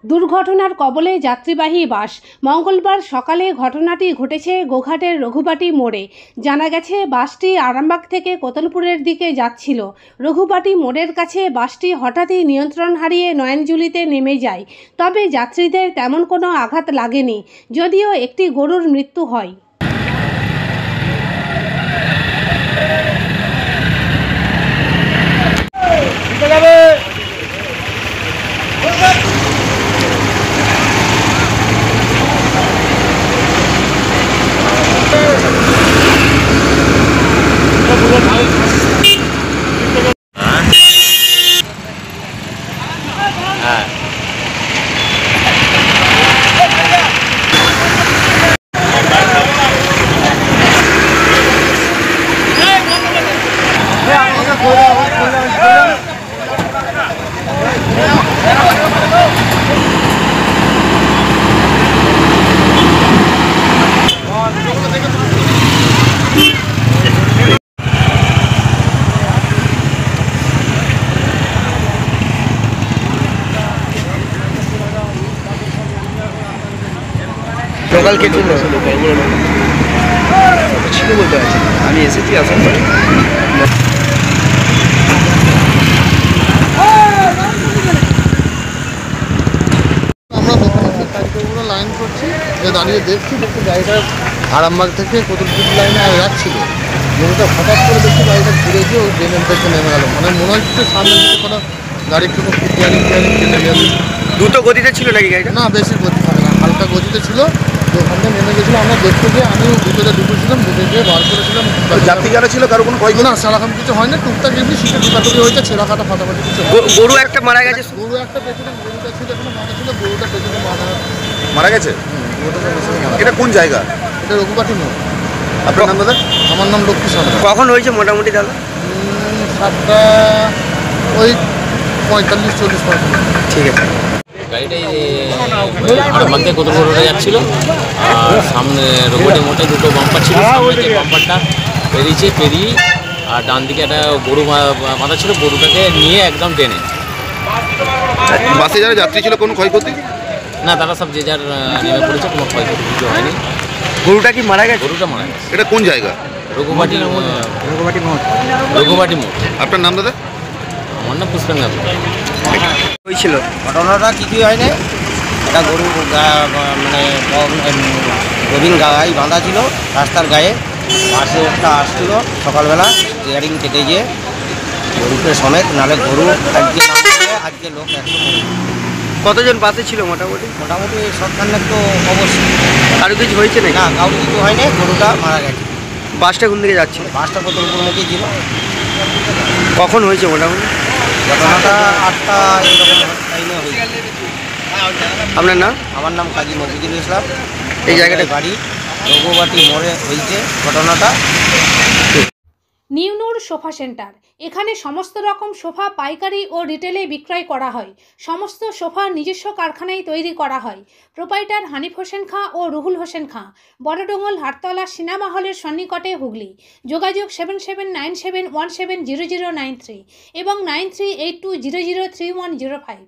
দুর্ঘটনার কবলে যাত্রীবাহী বাস। মঙ্গলবার সকালে ঘটনাটি ঘটেছে গোঘাটের রঘুবাটি মোড়ে। জানা গেছে বাসটি আরামবাগ থেকে কোতলপুরের দিকে যাচ্ছিল। রঘুবাটি মোড়ের কাছে বাসটি হঠাৎই নিয়ন্ত্রণ হারিয়ে নয়নজুলিতে নেমে যায়। তবে যাত্রীদের তেমন কোনো আঘাত লাগেনি, যদিও একটি গরুর মৃত্যু হয়। লোকাল কে ছিল? ছিল বলতে পারছি, আমি এসেছি আসার পরে। আমরা দোকানে কাজগুলো লাইন করছি, দাঁড়িয়ে দেখছি গাড়িটা আরামবাগ থেকে কোতলপুর লাইনে যাচ্ছিল। গরুটা হঠাৎ করে দেখছি গাড়িটা ঘুরে গিয়ে ওই ড্রেনের থেকে নেমে গেল। মানে মনে হচ্ছে সামনে থেকে কোনো গাড়ির কোনো টিয়ারিং কেটে গেছে। দ্রুত গতিতে ছিল নাকি গাড়িটা? না, বেশি গতি থাকে না, হালকা গতিতে ছিল। তো ওখান থেকে নেমে গেছিলো। আমরা দেখতে গিয়ে আমিও ভিতরে ঢুকেছিলাম, ঢুকে গিয়ে বার করেছিলাম। যাত্রী যারা ছিল কারো কোনো ক্ষয়? না, সেরকম কিছু হয়নি। টুকটাক এমনি শীতের ঢুকাটুকি হয়েছে, ছেঁড়া কাটা ফাটাফাটি কিছু। গরু একটা মারা গেছে? গরু একটা পেছনে, গরুটা ছিল এখানে মারা ছিল, গরুটা পেছনে মারা গেছে। গরুটা পেছনে মারা। এটা কোন জায়গা? এটা রঘুবাটি মোড়। আপনার নাম দাদা? আমার নাম লক্ষ্মী সরকার। কখন হয়েছে মোটামুটি দাদা? 7টা ওই 45-40। ঠিক আছে। গাড়িটাই আরামবাগ থেকে কোতলপুর রোডে যাচ্ছিল, আর সামনে রঘুবাটি মোড়ে দুটো বাম্পার ছিল। সামনে যে বাম্পারটা পেরিয়ে আর ডান দিকে একটা গরু বাঁধা ছিল, গরুটাকে নিয়ে একদম টেনে। বাসে যারা যাত্রী ছিল কোনো ক্ষয়ক্ষতি? না, তারা সব যে যার নেমে পড়েছে, কোনো ক্ষয়ক্ষতি কিছু হয়নি। গরুটা কি মারা গেছে? গরুটা মারা গেছে। এটা কোন জায়গা? রঘুবাটি মোড়। আপনার নাম দাদা? আমার নাম পুষ্পেন্দা হয়েছিল ঘটনাটা কিছুই হয়নি। একটা গরু মানে গোবিন গায়ে বাঁধা ছিল রাস্তার গায়ে। পাশে একটা আসছিল সকালবেলা, স্টিয়ারিং কেটে গিয়ে গরুকে সমেত, নাহলে গরু আজকে আজকে লোক একদম। কতজন বাসে ছিল মোটামুটি? মোটামুটি সরকারের তো অবশ্যই। কারো কিছু হয়েছে নাকি? না, কারোর কিছু হয়নি, গরুটা মারা গেছে। বাসটা কোন দিকে যাচ্ছিল? বাসটা কোতলপুরমুখী ছিল। কখন হয়েছে মোটামুটি? ঘটনাটা 8টা এরকম টাইমে হয়েছে। আপনার নাম? আমার নাম কাজী মফিজুল ইসলাম। এই জায়গাটা বাড়ি রঘুবাটি মোড়ে হয়েছে ঘটনাটা। নিউনুর সোফা সেন্টার। এখানে সমস্ত রকম সোফা পাইকারি ও রিটেলে বিক্রয় করা হয়। সমস্ত সোফা নিজস্ব কারখানায় তৈরি করা হয়। প্রোপাইটার হানিফ হোসেন খাঁ ও রুহুল হোসেন খাঁ, বড়ডোঙ্গল হাটতলা সিনেমা হলের সন্নিকটে, হুগলি। যোগাযোগ 7797170093 এবং 9382003105।